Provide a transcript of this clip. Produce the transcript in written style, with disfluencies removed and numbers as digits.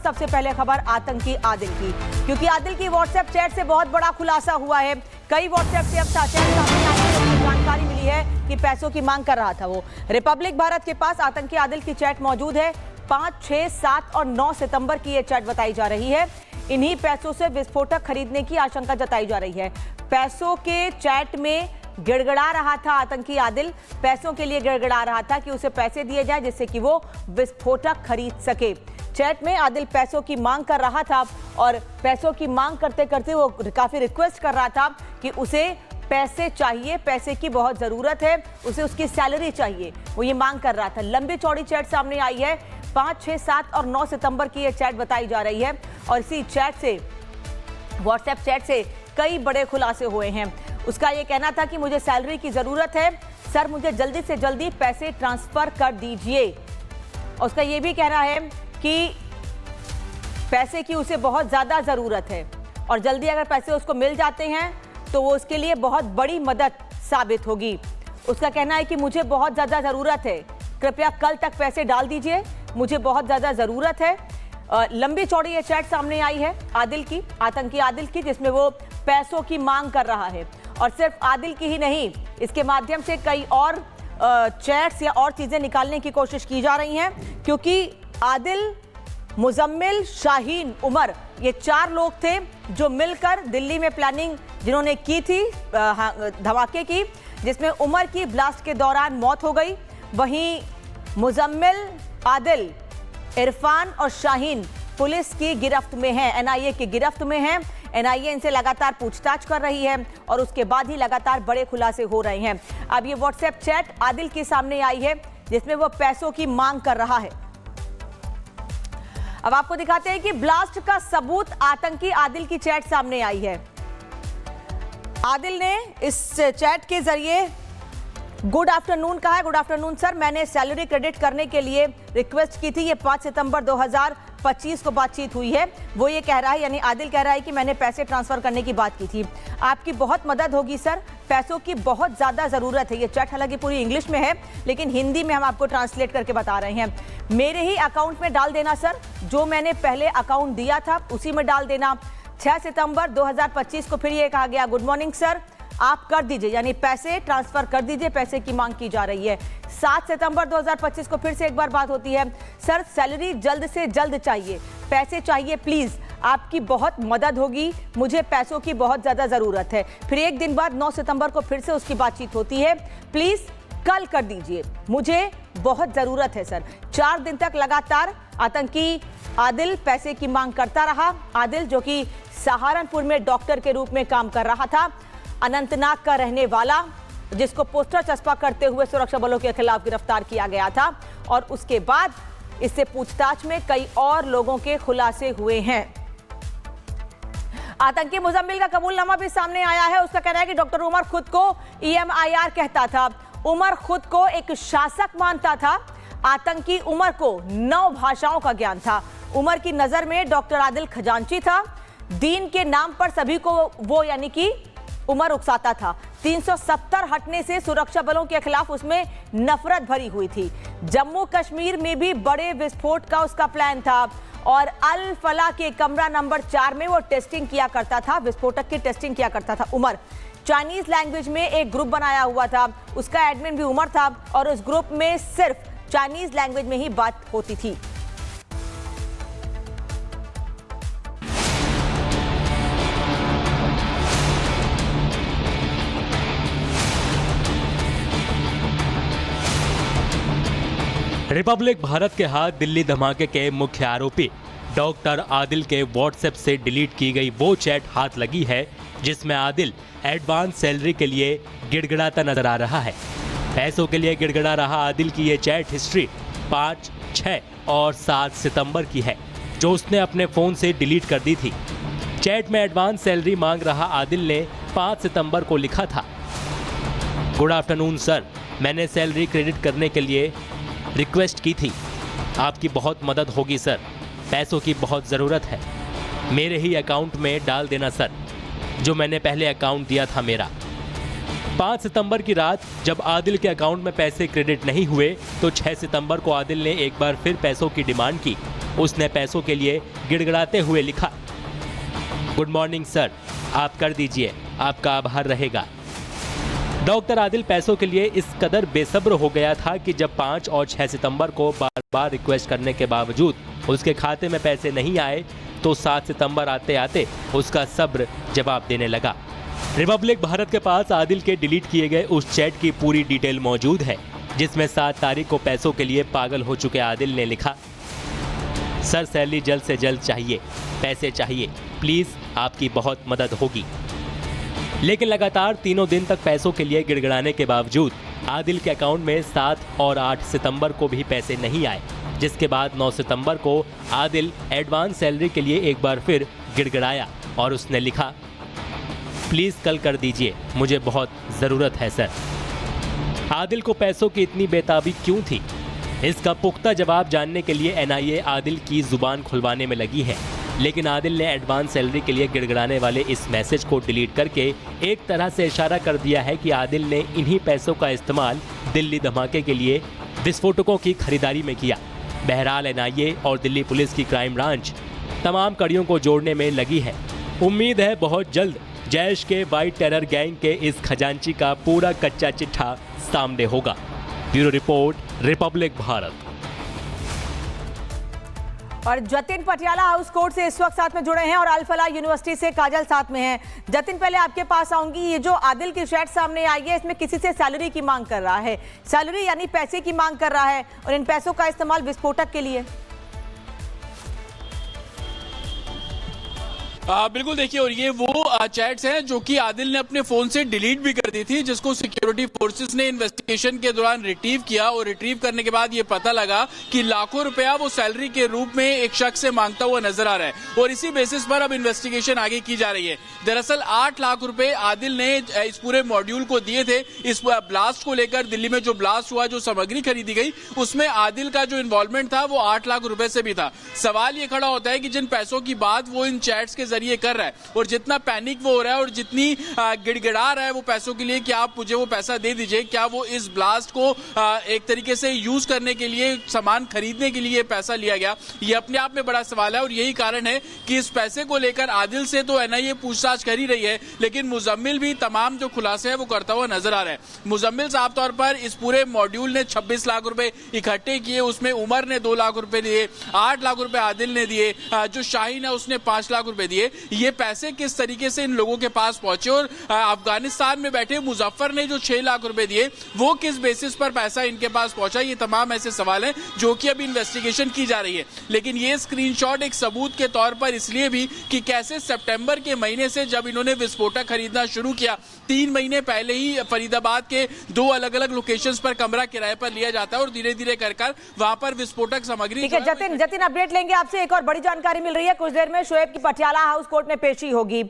सबसे पहले खबर आतंकी आदिल की, क्योंकि आदिल की व्हाट्सएप चैट से बहुत बड़ा खुलासा हुआ है। कई व्हाट्सएप से अब जानकारी मिली है कि पैसों की मांग कर रहा था वो। रिपब्लिक भारत के पास आतंकी आदिल की चैट मौजूद है। 5, 6, 7 और 9 सितंबर की ये चैट बताई जा रही है। इन्हीं पैसों से विस्फोटक खरीदने की आशंका जताई जा रही है। पैसों के चैट में गिड़गिड़ा रहा था आतंकी आदिल, पैसों के लिए गिड़गिड़ा रहा था कि उसे पैसे दिए जाए जिससे कि वो विस्फोटक खरीद सके। चैट में आदिल पैसों की मांग कर रहा था और पैसों की मांग करते करते वो काफी रिक्वेस्ट कर रहा था कि उसे पैसे चाहिए, पैसे की बहुत जरूरत है, उसे उसकी सैलरी चाहिए, वो ये मांग कर रहा था। लंबी चौड़ी चैट सामने आई है। 5, 6, 7 और 9 सितंबर की ये चैट बताई जा रही है और इसी चैट से, व्हाट्सएप चैट से कई बड़े खुलासे हुए हैं। उसका ये कहना था कि मुझे सैलरी की जरूरत है सर, मुझे जल्दी से जल्दी पैसे ट्रांसफर कर दीजिए। और उसका ये भी कहना है कि पैसे की उसे बहुत ज्यादा जरूरत है और जल्दी अगर पैसे उसको मिल जाते हैं तो वो उसके लिए बहुत बड़ी मदद साबित होगी। उसका कहना है कि मुझे बहुत ज्यादा जरूरत है, कृपया कल तक पैसे डाल दीजिए, मुझे बहुत ज्यादा जरूरत है। लंबी चौड़ी ये चैट सामने आई है आदिल की, आतंकी आदिल की, जिसमें वो पैसों की मांग कर रहा है। और सिर्फ आदिल की ही नहीं, इसके माध्यम से कई और चैट्स या और चीजें निकालने की कोशिश की जा रही हैं, क्योंकि आदिल, मुजम्मिल, शाहीन, उमर, ये 4 लोग थे जो मिलकर दिल्ली में प्लानिंग जिन्होंने की थी धमाके की, जिसमें उमर की ब्लास्ट के दौरान मौत हो गई। वहीं मुजम्मिल, आदिल, इरफान और शाहीन पुलिस की गिरफ्त में हैं, एनआईए की गिरफ्त में हैं। एनआईए इनसे लगातार पूछताछ कर रही है और उसके बाद ही लगातार बड़े खुलासे हो रहे हैं। अब ये व्हाट्सएप चैट आदिल के सामने आई है जिसमें वो पैसों की मांग कर रहा है। अब आपको दिखाते हैं कि ब्लास्ट का सबूत आतंकी आदिल की चैट सामने आई है। आदिल ने इस चैट के जरिए गुड आफ्टरनून कहा है। गुड आफ्टरनून सर, मैंने सैलरी क्रेडिट करने के लिए रिक्वेस्ट की थी। ये 5 सितंबर 2025 को बातचीत हुई है। वो ये कह रहा है, यानी आदिल कह रहा है कि मैंने पैसे ट्रांसफर करने की बात की थी। आपकी बहुत मदद होगी सर, पैसों की बहुत ज्यादा जरूरत है। ये चैट हालांकि पूरी इंग्लिश में है लेकिन हिंदी में हम आपको ट्रांसलेट करके बता रहे हैं। मेरे ही अकाउंट में डाल देना सर, जो मैंने पहले अकाउंट दिया था उसी में डाल देना। 6 सितंबर 2025 को फिर ये कहा गया, गुड मॉर्निंग सर, आप कर दीजिए, यानी पैसे ट्रांसफर कर दीजिए, पैसे की मांग की जा रही है। 7 सितंबर 2025 को फिर से एक बार बात होती है, सर सैलरी जल्द से जल्द चाहिए, पैसे चाहिए प्लीज, आपकी बहुत मदद होगी, मुझे पैसों की बहुत ज्यादा जरूरत है। फिर एक दिन बाद 9 सितंबर को फिर से उसकी बातचीत होती है, प्लीज कल कर दीजिए, मुझे बहुत जरूरत है सर। 4 दिन तक लगातार आतंकी आदिल पैसे की मांग करता रहा। आदिल जो कि सहारनपुर में डॉक्टर के रूप में काम कर रहा था, अनंतनाग का रहने वाला, जिसको पोस्टर चस्पा करते हुए सुरक्षा बलों के खिलाफ गिरफ्तार किया गया था। और उसके बाद इससे पूछताछ में कई और लोगों के खुलासे हुए हैं। आतंकी मुजम्मिल का कबूलनामा भी सामने आया है। उसका कहना है कि डॉक्टर उमर खुद को EMIR कहता था। उमर खुद को एक शासक मानता था। आतंकी उमर को 9 भाषाओं का ज्ञान था। उमर की नजर में डॉक्टर आदिल खजांची था। दीन के नाम पर सभी को वो यानी कि उमर उकसाता था। 370 हटने से सुरक्षा बलों के खिलाफ उसमें नफरत भरी हुई थी। जम्मू कश्मीर में भी बड़े विस्फोट का उसका प्लान था और अल फला के कमरा नंबर 4 में वो टेस्टिंग किया करता था, विस्फोटक की टेस्टिंग किया करता था उमर। चाइनीज लैंग्वेज में एक ग्रुप बनाया हुआ था, उसका एडमिन भी उमर था और उस ग्रुप में सिर्फ चाइनीज लैंग्वेज में ही बात होती थी। रिपब्लिक भारत के हाथ दिल्ली धमाके के मुख्य आरोपी डॉक्टर आदिल के व्हाट्सएप से डिलीट की गई वो चैट हाथ लगी है जिसमें आदिल एडवांस सैलरी के लिए गिड़गिड़ाता नजर आ रहा है। पैसों के लिए गिड़गिड़ा रहा आदिल की ये चैट हिस्ट्री 5, 6 और 7 सितंबर की है, जो उसने अपने फ़ोन से डिलीट कर दी थी। चैट में एडवांस सैलरी मांग रहा आदिल ने 5 सितंबर को लिखा था, गुड आफ्टरनून सर, मैंने सैलरी क्रेडिट करने के लिए रिक्वेस्ट की थी। आपकी बहुत मदद होगी सर, पैसों की बहुत ज़रूरत है, मेरे ही अकाउंट में डाल देना सर, जो मैंने पहले अकाउंट दिया था मेरा। 5 सितंबर की रात जब आदिल के अकाउंट में पैसे क्रेडिट नहीं हुए तो 6 सितंबर को आदिल ने एक बार फिर पैसों की डिमांड की उसने पैसों के लिए गिड़गिड़ाते हुए लिखा, गुड मॉर्निंग सर, आप कर दीजिए, आपका आभार रहेगा। डॉक्टर आदिल पैसों के लिए इस कदर बेसब्र हो गया था कि जब 5 और 6 सितंबर को बार बार रिक्वेस्ट करने के बावजूद उसके खाते में पैसे नहीं आए तो 7 सितंबर आते आते उसका सब्र जवाब देने लगा। रिपब्लिक भारत के पास आदिल के डिलीट किए गए उस चैट की पूरी डिटेल मौजूद है, जिसमें 7 तारीख को पैसों के लिए पागल हो चुके आदिल ने लिखा, सर सैलरी जल्द से जल्द चाहिए, पैसे चाहिए, प्लीज आपकी बहुत मदद होगी। लेकिन लगातार 3 दिन तक पैसों के लिए गिड़गिड़ाने के बावजूद आदिल के अकाउंट में 7 और 8 सितंबर को भी पैसे नहीं आए, जिसके बाद 9 सितंबर को आदिल एडवांस सैलरी के लिए एक बार फिर गिड़गिड़ाया और उसने लिखा, प्लीज़ कल कर दीजिए, मुझे बहुत ज़रूरत है सर। आदिल को पैसों की इतनी बेताबी क्यों थी? इसका पुख्ता जवाब जानने के लिए एनआईए आदिल की जुबान खुलवाने में लगी है, लेकिन आदिल ने एडवांस सैलरी के लिए गिड़गिड़ाने वाले इस मैसेज को डिलीट करके एक तरह से इशारा कर दिया है कि आदिल ने इन्हीं पैसों का इस्तेमाल दिल्ली धमाके के लिए विस्फोटकों की खरीदारी में किया। बहरहाल एनआईए और दिल्ली पुलिस की क्राइम ब्रांच तमाम कड़ियों को जोड़ने में लगी है। उम्मीद है बहुत जल्द जैश के वाइट टेरर गैंग के इस खजांची का पूरा कच्चा चिट्ठा सामने होगा। Bureau report, Republic Bharat. और जतिन पटियाला हाउस कोर्ट से इस वक्त साथ में जुड़े हैं और अल फलाह यूनिवर्सिटी से काजल साथ में हैं। जतिन, पहले आपके पास आऊंगी। ये जो आदिल की चैट सामने आई है, इसमें किसी से सैलरी की मांग कर रहा है, सैलरी यानी पैसे की मांग कर रहा है और इन पैसों का इस्तेमाल विस्फोटक के लिए। बिल्कुल, देखिए, और ये वो चैट्स हैं जो कि आदिल ने अपने फोन से डिलीट भी कर दी थी, जिसको सिक्योरिटी फोर्सेस ने इन्वेस्टिगेशन के दौरान रिट्रीव किया और रिट्रीव करने के बाद ये पता लगा कि लाखों रुपया वो सैलरी के रूप में एक शख्स से मांगता हुआ नजर आ रहा है और इसी बेसिस पर अब इन्वेस्टिगेशन आगे की जा रही है। दरअसल 8 लाख रुपए आदिल ने इस पूरे मॉड्यूल को दिए थे। इस ब्लास्ट को लेकर दिल्ली में जो ब्लास्ट हुआ, जो सामग्री खरीदी गई, उसमें आदिल का जो इन्वॉल्वमेंट था वो 8 लाख रुपए से भी था। सवाल ये खड़ा होता है कि जिन पैसों की बात वो इन चैट्स के जरिए कर रहा है और जितना पैनिक वो हो रहा है और जितनी गिड़गिड़ा रहा है वो पैसों के लिए कि आप मुझे वो पैसा दे दीजिए, क्या वो इस ब्लास्ट को एक तरीके से यूज करने के लिए, सामान खरीदने के लिए पैसा लिया गया, ये अपने आप में बड़ा सवाल है। और यही कारण है कि इस पैसे को लेकर आदिल से तो एनआईए पूछताछ कर ही रही है, लेकिन मुजम्मिल भी तमाम जो खुलासे है वो करता हुआ नजर आ रहा है। मुजम्मिल साफ तौर पर इस पूरे मॉड्यूल ने 26 लाख रुपए इकट्ठे किए, उसमें उमर ने 2 लाख रुपए दिए, 8 लाख रुपए आदिल ने दिए, जो शाहीन है उसने 5 लाख रुपए दिए। ये पैसे किस तरीके से इन लोगों के पास पहुंचे और अफगानिस्तान में बैठे मुजफ्फर ने जो 6 लाख रुपए दिए वो किस बेसिस पर पैसा इनके पास पहुंचा, ये तमाम ऐसे सवाल हैं जो कि अभी इन्वेस्टिगेशन की जा रही है। लेकिन ये स्क्रीनशॉट एक सबूत के तौर पर इसलिए भी कि कैसे सितंबर के महीने से जब इन्होंने विस्फोटक खरीदना शुरू किया, 3 महीने पहले ही फरीदाबाद के 2 अलग अलग लोकेशंस पर कमरा किराए पर लिया जाता है और धीरे धीरे कर वहां पर विस्फोटक सामग्री। ठीक है जतिन, अपडेट लेंगे आपसे। एक और बड़ी जानकारी मिल रही है, कुछ देर में शोएब की पटियाला हाउस कोर्ट में पेशी होगी।